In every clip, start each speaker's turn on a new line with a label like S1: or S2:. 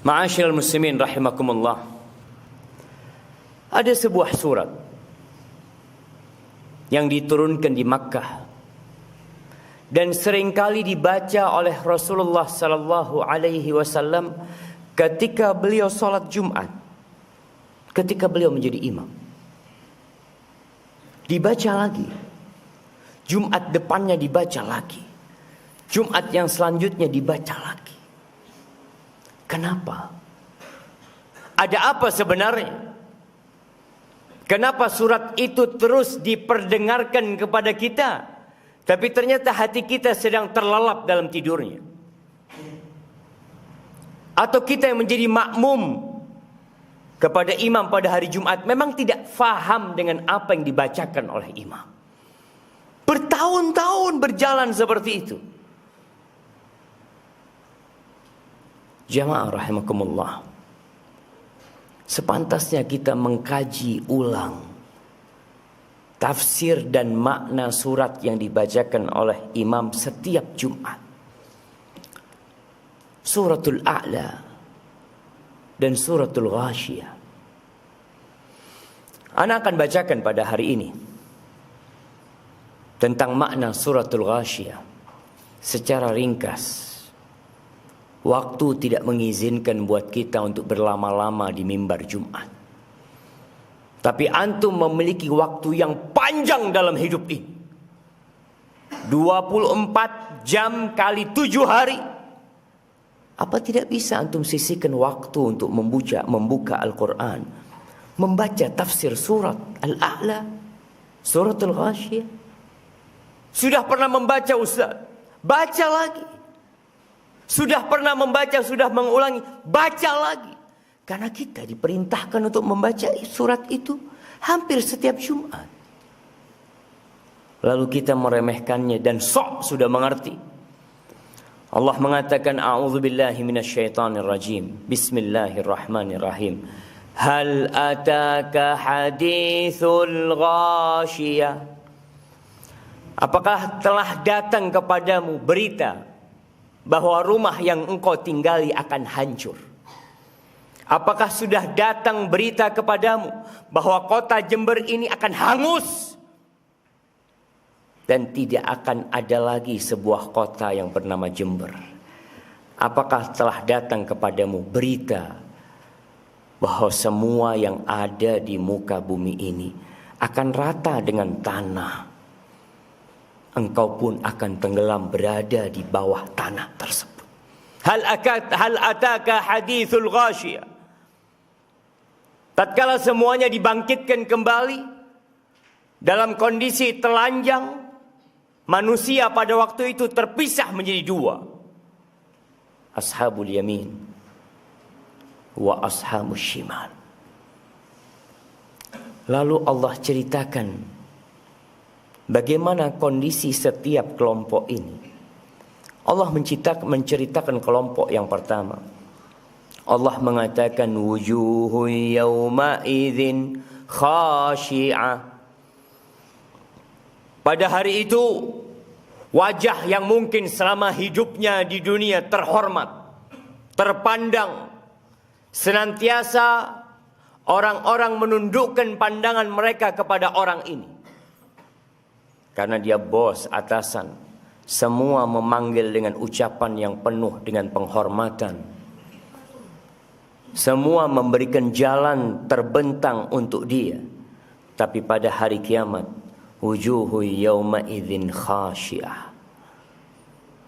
S1: Ma'asyiral muslimin rahimakumullah. Ada sebuah surat yang diturunkan di Makkah dan seringkali dibaca oleh Rasulullah sallallahu alaihi wasallam ketika beliau salat Jumat, ketika beliau menjadi imam. Dibaca lagi. Jumat depannya dibaca lagi. Jumat yang selanjutnya dibaca lagi. Kenapa? Ada apa sebenarnya? Kenapa surat itu terus diperdengarkan kepada kita, tapi ternyata hati kita sedang terlelap dalam tidurnya? Atau kita yang menjadi makmum kepada imam pada hari Jumat memang tidak faham dengan apa yang dibacakan oleh imam. Bertahun-tahun berjalan seperti itu. Jamaah rahimakumullah, sepantasnya kita mengkaji ulang tafsir dan makna surat yang dibacakan oleh imam setiap Jumat. Suratul A'la dan suratul Ghashiyah. Ana akan bacakan pada hari ini tentang makna suratul Ghashiyah secara ringkas. Waktu tidak mengizinkan buat kita untuk berlama-lama di mimbar Jumat. Tapi antum memiliki waktu yang panjang dalam hidup ini. 24 jam kali 7 hari. Apa tidak bisa antum sisihkan waktu untuk membuka Al-Quran, membaca tafsir surat Al-A'la, suratul Ghashiyah? Sudah pernah membaca Ustaz? Baca lagi. Sudah pernah membaca, sudah mengulangi, baca lagi. Karena kita diperintahkan untuk membaca surat itu hampir setiap Jumat. Lalu kita meremehkannya dan sok sudah mengerti. Allah mengatakan, a'udzubillahi minasyaitonir rajim. Bismillahirrahmanirrahim. Hal ataka hadithul ghashiyah? Apakah telah datang kepadamu berita bahwa rumah yang engkau tinggali akan hancur? Apakah sudah datang berita kepadamu bahwa kota Jember ini akan hangus dan tidak akan ada lagi sebuah kota yang bernama Jember? Apakah telah datang kepadamu berita bahwa semua yang ada di muka bumi ini akan rata dengan tanah? Engkau pun akan tenggelam berada di bawah tanah tersebut. Hal ataka hadithul ghashiyah? Tatkala semuanya dibangkitkan kembali dalam kondisi telanjang, manusia pada waktu itu terpisah menjadi dua. Ashabul yamin wa ashabus shimal. Lalu Allah ceritakan bagaimana kondisi setiap kelompok ini. Allah menceritakan kelompok yang pertama. Allah mengatakan wujuhu yawma idzin khashi'ah. Pada hari itu wajah yang mungkin selama hidupnya di dunia terhormat, terpandang, senantiasa orang-orang menundukkan pandangan mereka kepada orang ini. Karena dia bos, atasan, semua memanggil dengan ucapan yang penuh dengan penghormatan. Semua memberikan jalan terbentang untuk dia. Tapi pada hari kiamat, wujuhu yawma idzin khashi'ah.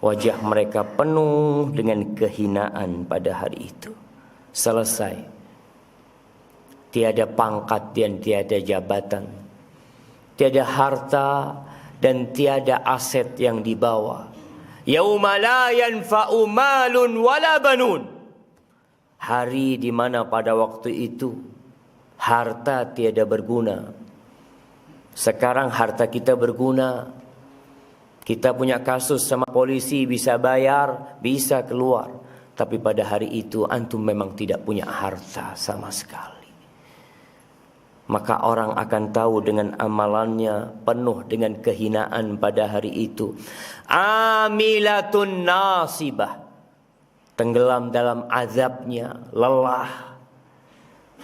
S1: Wajah mereka penuh dengan kehinaan pada hari itu. Selesai. Tiada pangkat dan tiada jabatan. Tiada harta dan tiada aset yang dibawa. Yauma la yanfa'u malun wala banun. Hari di mana pada waktu itu harta tiada berguna. Sekarang harta kita berguna. Kita punya kasus sama polisi, bisa bayar, bisa keluar. Tapi pada hari itu antum memang tidak punya harta sama sekali. Maka orang akan tahu dengan amalannya penuh dengan kehinaan pada hari itu. Amilatun nasibah. tenggelam dalam azabnya, lelah,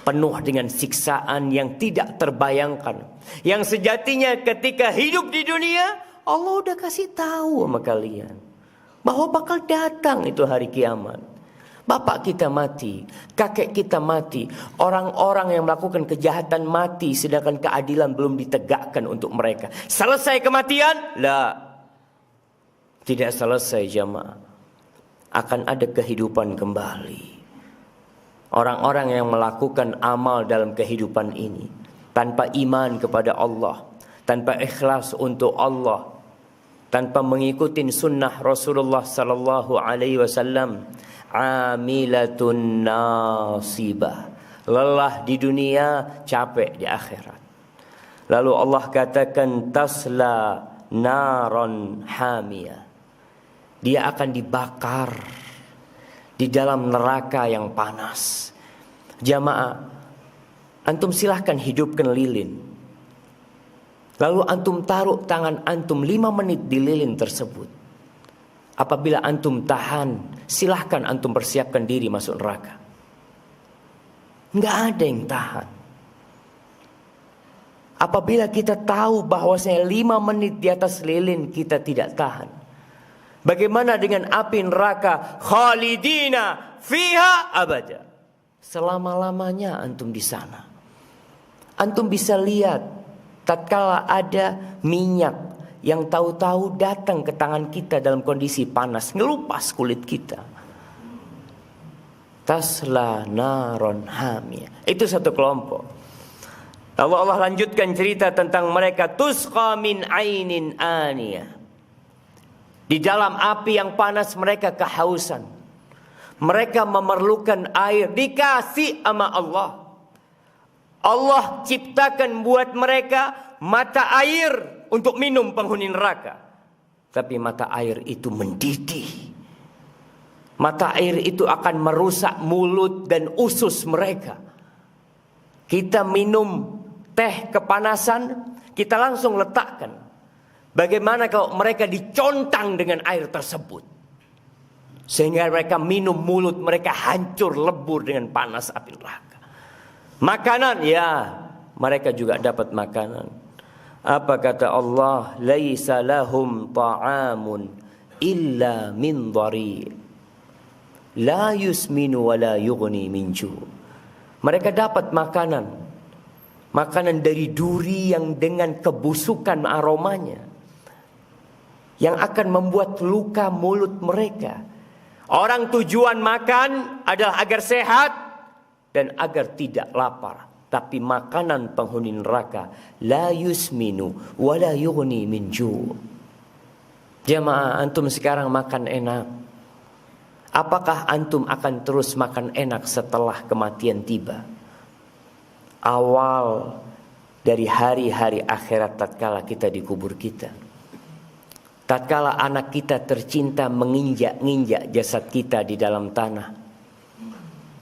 S1: penuh dengan siksaan yang tidak terbayangkan. Yang sejatinya ketika hidup di dunia, Allah udah kasih tahu sama kalian bahwa bakal datang itu hari kiamat. Bapak kita mati, kakek kita mati, orang-orang yang melakukan kejahatan mati, sedangkan keadilan belum ditegakkan untuk mereka. Selesai kematian? La. Tidak selesai jamaah. Akan ada kehidupan kembali. Orang-orang yang melakukan amal dalam kehidupan ini tanpa iman kepada Allah, tanpa ikhlas untuk Allah, tanpa mengikuti sunnah Rasulullah sallallahu alaihi wasallam, amilatun nasibah, lelah di dunia, capek di akhirat. Lalu Allah katakan tasla naron hamiyah, dia akan dibakar di dalam neraka yang panas. Jamaah, antum silahkan hidupkan lilin, lalu antum taruh tangan antum 5 menit di lilin tersebut. Apabila antum tahan, silahkan antum persiapkan diri masuk neraka. Nggak ada yang tahan. Apabila kita tahu bahwasanya 5 menit di atas lilin kita tidak tahan, bagaimana dengan api neraka? Khalidina fiha abada. Selama-lamanya antum di sana. Antum bisa lihat tatkala ada minyak yang tahu-tahu datang ke tangan kita dalam kondisi panas, ngelupas kulit kita. Tasla naron hamiyah. Itu satu kelompok. Lalu Allah lanjutkan cerita tentang mereka. Tusqa min ainin aniyah. Di dalam api yang panas mereka kehausan. Mereka memerlukan air. Dikasih sama Allah. Allah ciptakan buat mereka mata air untuk minum penghuni neraka. Tapi mata air itu mendidih. Mata air itu akan merusak mulut dan usus mereka. Kita minum teh kepanasan, kita langsung letakkan. Bagaimana kalau mereka dicontang dengan air tersebut? Sehingga mereka minum, mulut mereka hancur lebur dengan panas api neraka. Makanan, ya, mereka juga dapat makanan. Apa kata Allah? Laisa lahum ta'amun illa min dhari' la yusminu wa la yughni min ju'. Mereka dapat makanan. Makanan dari duri yang dengan kebusukan aromanya, yang akan membuat luka mulut mereka. Orang tujuan makan adalah agar sehat dan agar tidak lapar. Tapi makanan penghuni neraka la yusminu wa la yughni min ju'. Jamaah, antum sekarang makan enak. Apakah antum akan terus makan enak setelah kematian tiba? Awal dari hari-hari akhirat tatkala kita dikubur kita. Tatkala anak kita tercinta menginjak-injak jasad kita di dalam tanah.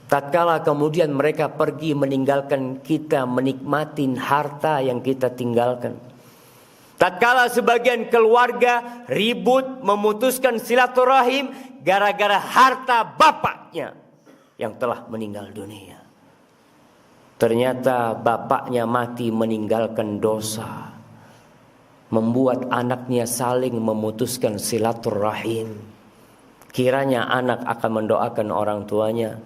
S1: Tatkala kemudian mereka pergi meninggalkan kita, menikmati harta yang kita tinggalkan. Tatkala sebagian keluarga ribut memutuskan silaturahim gara-gara harta bapaknya yang telah meninggal dunia. Ternyata bapaknya mati meninggalkan dosa, membuat anaknya saling memutuskan silaturahim. Kiranya anak akan mendoakan orang tuanya.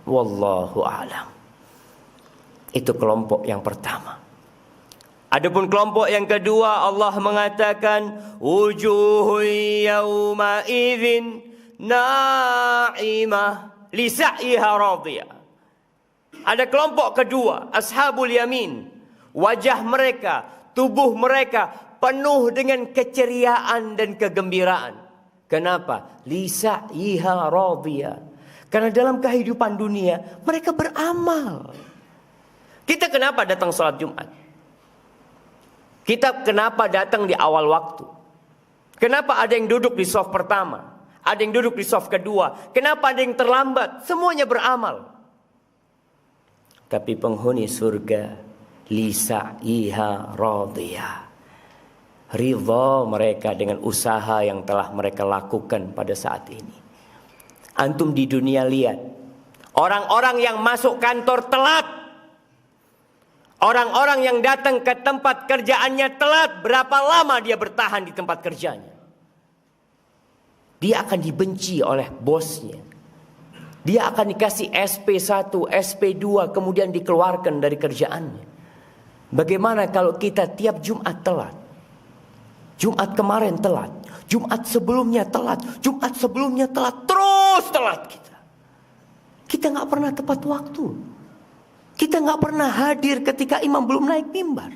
S1: Wallahu a'lam. Itu kelompok yang pertama. Adapun kelompok yang kedua, Allah mengatakan wujuhun yawma idzin na'imah li sa'iha radiyah. Ada kelompok kedua, ashabul yamin. Wajah mereka, tubuh mereka penuh dengan keceriaan dan kegembiraan. Kenapa? Li sa'iha radiyah. Karena dalam kehidupan dunia mereka beramal. Kita kenapa datang sholat Jumat? Kita kenapa datang di awal waktu? Kenapa ada yang duduk di shaf pertama? Ada yang duduk di shaf kedua? Kenapa ada yang terlambat? Semuanya beramal. Tapi penghuni surga lisa'iha radiyah. Ridha mereka dengan usaha yang telah mereka lakukan pada saat ini. Antum di dunia lihat orang-orang yang masuk kantor telat, orang-orang yang datang ke tempat kerjaannya telat, berapa lama dia bertahan di tempat kerjanya? Dia akan dibenci oleh bosnya. Dia akan dikasih SP1, SP2, kemudian dikeluarkan dari kerjaannya. Bagaimana kalau kita tiap Jumat telat? Jumat kemarin telat, Jumat sebelumnya telat, Jumat sebelumnya telat, terus telat kita. Kita nggak pernah tepat waktu. Kita nggak pernah hadir ketika imam belum naik mimbar.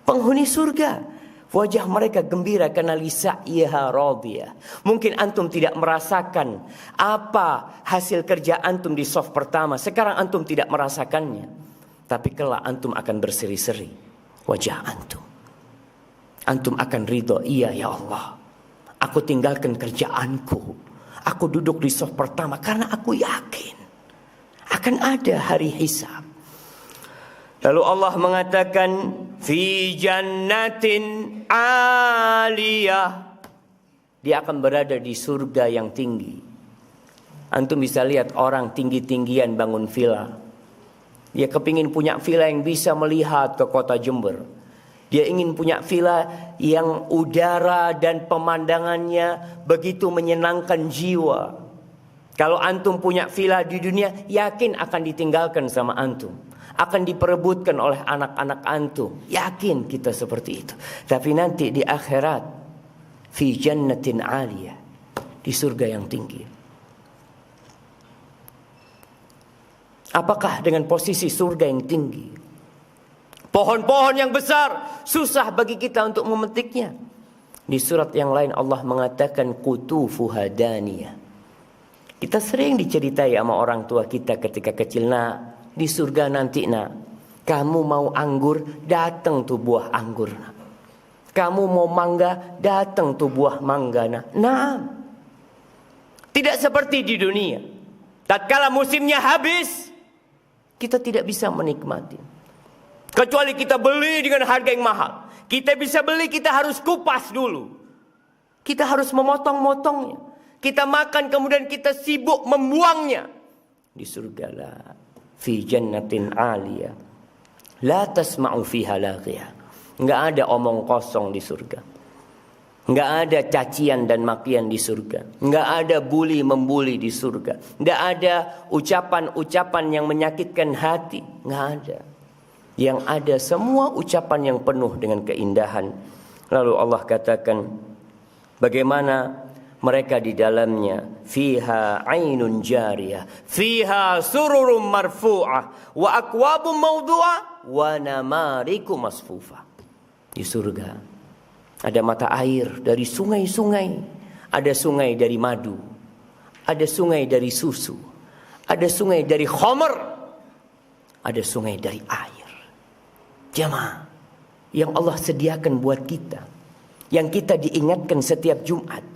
S1: Penghuni surga, wajah mereka gembira karena lisa'iha radiyah. Mungkin antum tidak merasakan apa hasil kerja antum di soft pertama. Sekarang antum tidak merasakannya. Tapi kelak antum akan berseri-seri wajah antum. Antum akan ridho, iya ya Allah, aku tinggalkan kerjaanku, aku duduk di soft pertama karena aku yakin akan ada hari hisab. Lalu Allah mengatakan fi jannatin aliyah, dia akan berada di surga yang tinggi. Antum bisa lihat orang tinggi-tinggian bangun villa. Dia kepingin punya villa yang bisa melihat ke kota Jember. Dia ingin punya villa yang udara dan pemandangannya begitu menyenangkan jiwa. Kalau antum punya villa di dunia, yakin akan ditinggalkan sama antum, akan diperebutkan oleh anak-anak antum. Yakin kita seperti itu. Tapi nanti di akhirat, fi jannatin aliyah, di surga yang tinggi. Apakah dengan posisi surga yang tinggi, pohon-pohon yang besar, susah bagi kita untuk memetiknya? Di surat yang lain Allah mengatakan qutufuha daniyah. Kita sering diceritai sama orang tua kita ketika kecil, nak, di surga nanti nak, kamu mau anggur, datang tuh buah anggur nak. Kamu mau mangga, datang tuh buah mangga nak. Nah, tidak seperti di dunia. Tatkala musimnya habis, kita tidak bisa menikmati. Kecuali kita beli dengan harga yang mahal. Kita bisa beli, kita harus kupas dulu. Kita harus memotong-motongnya. Kita makan kemudian kita sibuk membuangnya. Di surga la fi jannatin aliyah la tasma'u fiha laghiyah. Enggak ada omong kosong di surga. Enggak ada cacian dan makian di surga. Enggak ada bully membuli di surga. Enggak ada ucapan-ucapan yang menyakitkan hati. Enggak ada. Yang ada semua ucapan yang penuh dengan keindahan. Lalu Allah katakan bagaimana mereka di dalamnya, fiha ainun jariyah, fiha sururum marfu'ah, wa akwabum mawdu'ah, wa namariku masfufah. Di surga ada mata air dari sungai-sungai, ada sungai dari madu, ada sungai dari susu, ada sungai dari khamr, ada sungai dari air. Jamaah yang Allah sediakan buat kita, yang kita diingatkan setiap Jumat.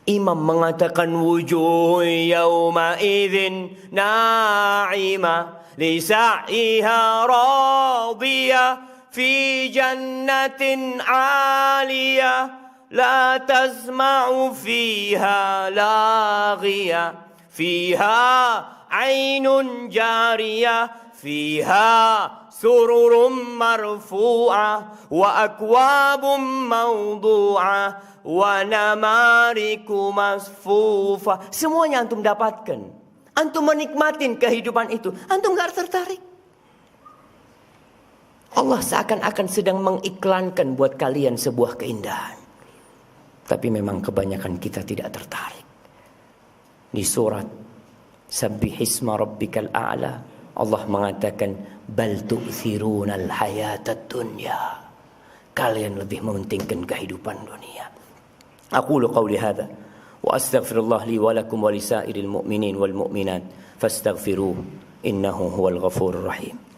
S1: Imam mengatakan wujuh yawma idzin na'imah li sa'iha radiyah fi jannatin 'aliyah la tasma'u fiha laghiyah fiha 'ainun jariyah fiha sururum marfu'ah wa akwabum mawdu'ah wa namariku masfufa. Semuanya antum dapatkan. Antum menikmatin kehidupan itu. Antum gak tertarik. Allah seakan-akan sedang mengiklankan buat kalian sebuah keindahan. Tapi memang kebanyakan kita tidak tertarik. Di surat Sabbihisma rabbikal a'la, Allah mengatakan bal tu'thirunal hayatad dunya. Kalian lebih mementingkan kehidupan dunia. أقول قولي هذا وأستغفر الله لي ولكم ولسائر المؤمنين والمؤمنات فاستغفروه إنه هو الغفور الرحيم.